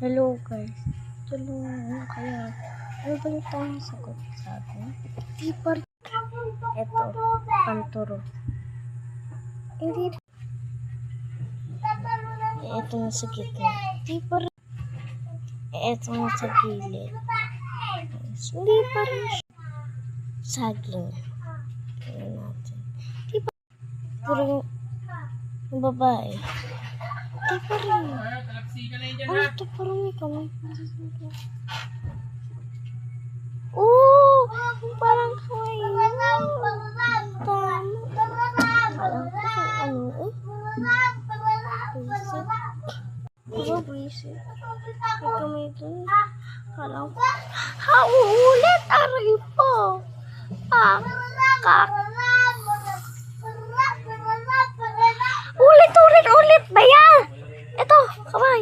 Hello guys. Tulungan kaya. Ano ba yung tamang sagot sa akin? Di pa rin. Ito. Panturo. Hindi. Ito na sa gitna. Di pa rin. Ito na sa gilid. Hindi pa rin siya. Saging. Tingnan natin. Di pa rin. Pero yung babae. Di pa rin. Ano ito? Parang may kamay. Oh! Parang kamay. Tama. Alam ko kung ano eh. Visit. Diba visit? May kamay dun. Alam ko. Ulit! Aray po! Kak. Ulit ba yan? Ito, kamay.